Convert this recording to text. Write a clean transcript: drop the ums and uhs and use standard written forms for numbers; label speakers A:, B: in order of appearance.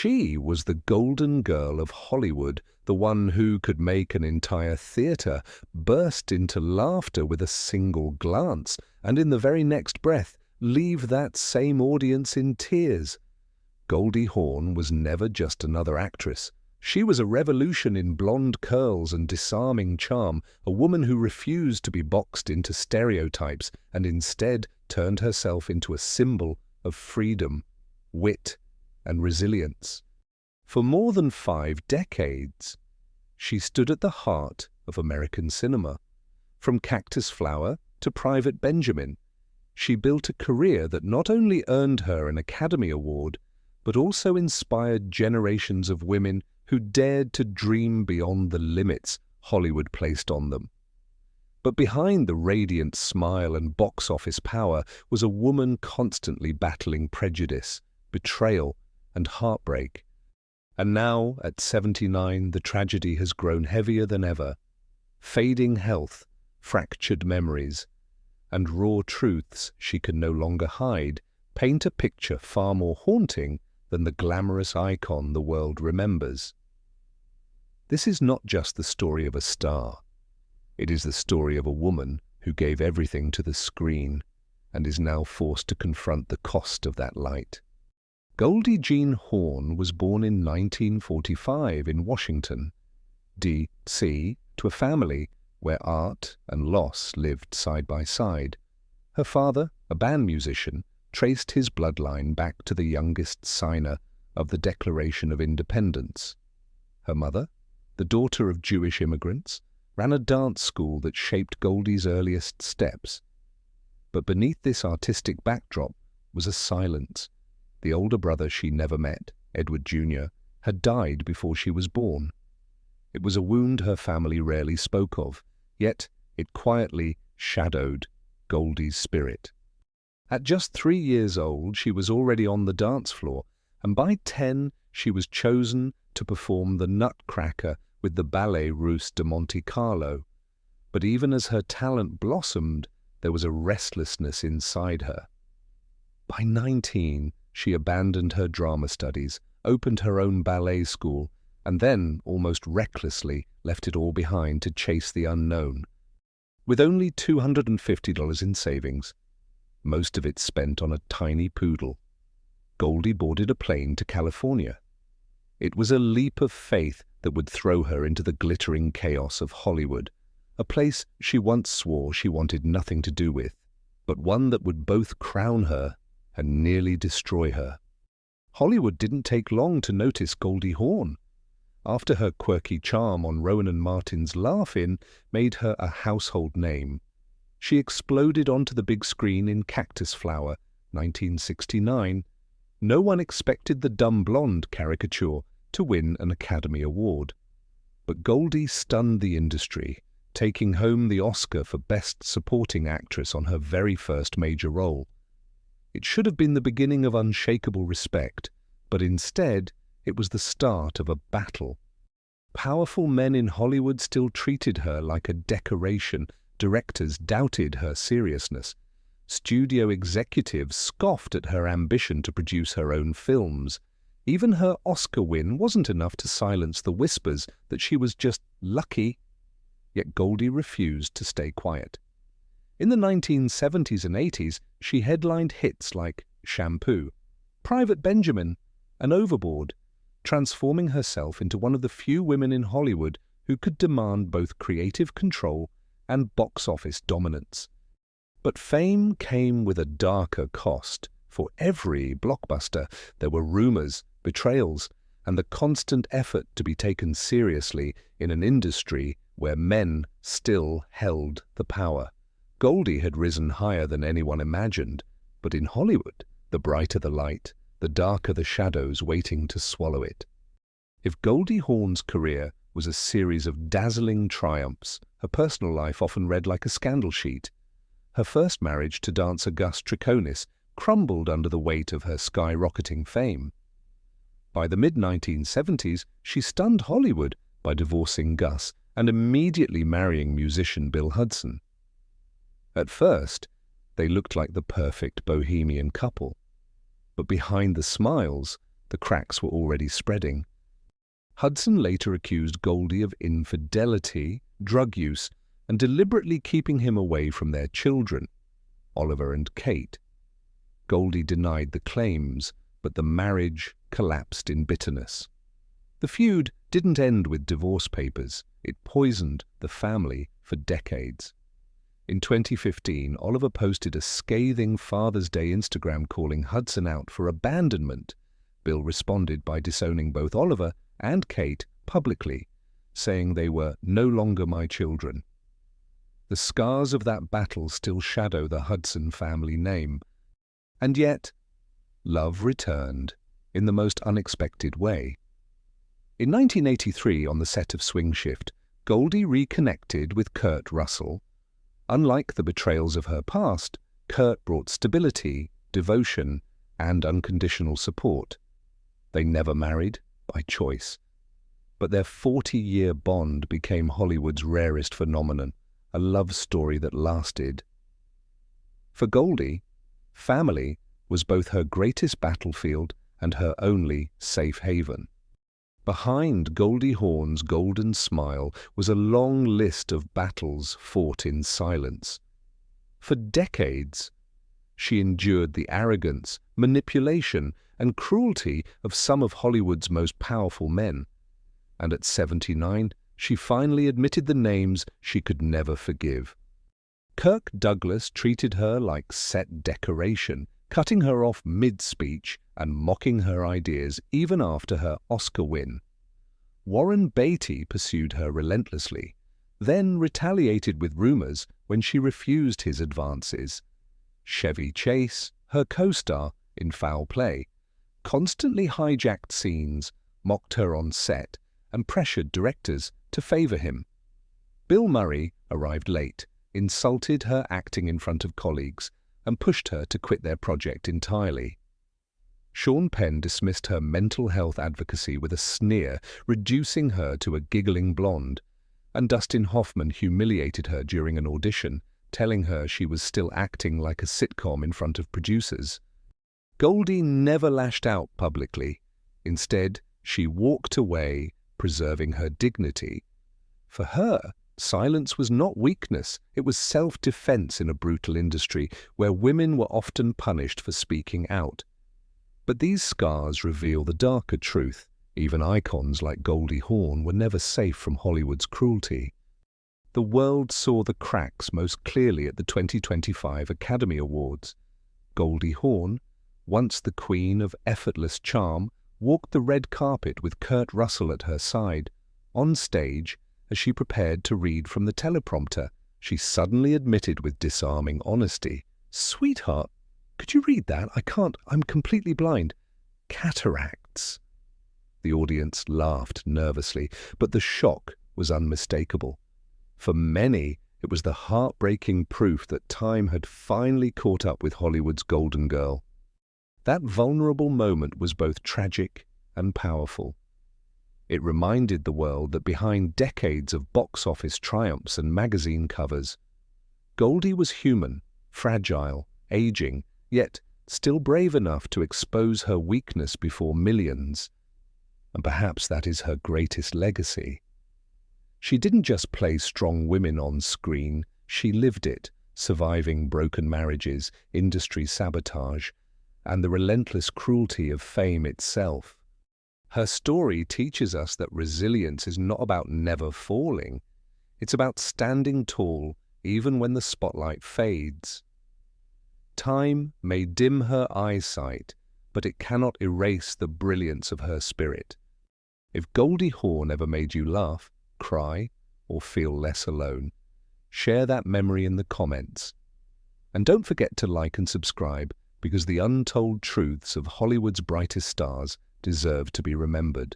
A: She was the golden girl of Hollywood, the one who could make an entire theater burst into laughter with a single glance, and in the very next breath leave that same audience in tears. Goldie Hawn was never just another actress. She was a revolution in blonde curls and disarming charm, a woman who refused to be boxed into stereotypes and instead turned herself into a symbol of freedom, wit, and resilience. For more than 5 decades, she stood at the heart of American cinema. From Cactus Flower to Private Benjamin, she built a career that not only earned her an Academy Award, but also inspired generations of women who dared to dream beyond the limits Hollywood placed on them. But behind the radiant smile and box office power was a woman constantly battling prejudice, betrayal, and heartbreak. And now, at 79, the tragedy has grown heavier than ever. Fading health, fractured memories, and raw truths she can no longer hide paint a picture far more haunting than the glamorous icon the world remembers. This is not just the story of a star. It is the story of a woman who gave everything to the screen and is now forced to confront the cost of that light. Goldie Jean Hawn was born in 1945 in Washington, D.C., to a family where art and loss lived side by side. Her father, a band musician, traced his bloodline back to the youngest signer of the Declaration of Independence. Her mother, the daughter of Jewish immigrants, ran a dance school that shaped Goldie's earliest steps. But beneath this artistic backdrop was a silence. The older brother she never met, Edward Jr., had died before she was born. It was a wound her family rarely spoke of, yet it quietly shadowed Goldie's spirit. At just 3 years old, she was already on the dance floor, and by 10 she was chosen to perform the Nutcracker with the Ballet Russe de Monte Carlo. But even as her talent blossomed, there was a restlessness inside her. By 19, she abandoned her drama studies, opened her own ballet school, and then, almost recklessly, left it all behind to chase the unknown. With only $250 in savings, most of it spent on a tiny poodle, Goldie boarded a plane to California. It was a leap of faith that would throw her into the glittering chaos of Hollywood, a place she once swore she wanted nothing to do with, but one that would both crown her and nearly destroy her. Hollywood didn't take long to notice Goldie Hawn. After her quirky charm on Rowan and Martin's Laugh-In made her a household name, she exploded onto the big screen in Cactus Flower, 1969. No one expected the dumb blonde caricature to win an Academy Award. But Goldie stunned the industry, taking home the Oscar for Best Supporting Actress on her very first major role. It should have been the beginning of unshakable respect, but instead it was the start of a battle. Powerful men in Hollywood still treated her like a decoration. Directors doubted her seriousness. Studio executives scoffed at her ambition to produce her own films. Even her Oscar win wasn't enough to silence the whispers that she was just lucky. Yet Goldie refused to stay quiet. In the 1970s and 80s, she headlined hits like Shampoo, Private Benjamin, and Overboard, transforming herself into one of the few women in Hollywood who could demand both creative control and box office dominance. But fame came with a darker cost. For every blockbuster, there were rumors, betrayals, and the constant effort to be taken seriously in an industry where men still held the power. Goldie had risen higher than anyone imagined, but in Hollywood, the brighter the light, the darker the shadows waiting to swallow it. If Goldie Hawn's career was a series of dazzling triumphs, her personal life often read like a scandal sheet. Her first marriage to dancer Gus Triconis crumbled under the weight of her skyrocketing fame. By the mid-1970s, she stunned Hollywood by divorcing Gus and immediately marrying musician Bill Hudson. At first, they looked like the perfect bohemian couple. But behind the smiles, The cracks were already spreading. Hudson later accused Goldie of infidelity, drug use, and deliberately keeping him away from their children, Oliver and Kate. Goldie denied the claims, but the marriage collapsed in bitterness. The feud didn't end with divorce papers. It poisoned the family for decades. In 2015, Oliver posted a scathing Father's Day Instagram calling Hudson out for abandonment. Bill responded by disowning both Oliver and Kate publicly, saying they were no longer my children. The scars of that battle still shadow the Hudson family name. And yet, love returned in the most unexpected way. In 1983, on the set of Swing Shift, Goldie reconnected with Kurt Russell. Unlike the betrayals of her past, Kurt brought stability, devotion, and unconditional support. They never married, by choice. But their 40-year bond became Hollywood's rarest phenomenon, a love story that lasted. For Goldie, family was both her greatest battlefield and her only safe haven. Behind Goldie Hawn's golden smile was a long list of battles fought in silence. For decades, she endured the arrogance, manipulation, and cruelty of some of Hollywood's most powerful men. And at 79, she finally admitted the names she could never forgive. Kirk Douglas treated her like set decoration, cutting her off mid-speech and mocking her ideas even after her Oscar win. Warren Beatty pursued her relentlessly, then retaliated with rumors when she refused his advances. Chevy Chase, her co-star in Foul Play, constantly hijacked scenes, mocked her on set, and pressured directors to favor him. Bill Murray arrived late, insulted her acting in front of colleagues, and pushed her to quit their project entirely. Sean Penn dismissed her mental health advocacy with a sneer, reducing her to a giggling blonde, and Dustin Hoffman humiliated her during an audition, telling her she was still acting like a sitcom in front of producers. Goldie never lashed out publicly. Instead, she walked away, preserving her dignity. For her, silence was not weakness, it was self-defense in a brutal industry where women were often punished for speaking out. But these scars reveal the darker truth. Even icons like Goldie Hawn were never safe from Hollywood's cruelty. The world saw the cracks most clearly at the 2025 Academy Awards. Goldie Hawn, once the queen of effortless charm, walked the red carpet with Kurt Russell at her side. On stage, as she prepared to read from the teleprompter, she suddenly admitted with disarming honesty, "Sweetheart, could you read that? I can't, I'm completely blind." Cataracts. The audience laughed nervously, but the shock was unmistakable. For many, it was the heartbreaking proof that time had finally caught up with Hollywood's golden girl. That vulnerable moment was both tragic and powerful. It reminded the world that behind decades of box office triumphs and magazine covers, Goldie was human, fragile, aging, yet still brave enough to expose her weakness before millions. And perhaps that is her greatest legacy. She didn't just play strong women on screen, she lived it, surviving broken marriages, industry sabotage, and the relentless cruelty of fame itself. Her story teaches us that resilience is not about never falling. It's about standing tall even when the spotlight fades. Time may dim her eyesight, but it cannot erase the brilliance of her spirit. If Goldie Hawn ever made you laugh, cry, or feel less alone, share that memory in the comments. And don't forget to like and subscribe, because the untold truths of Hollywood's brightest stars deserve to be remembered.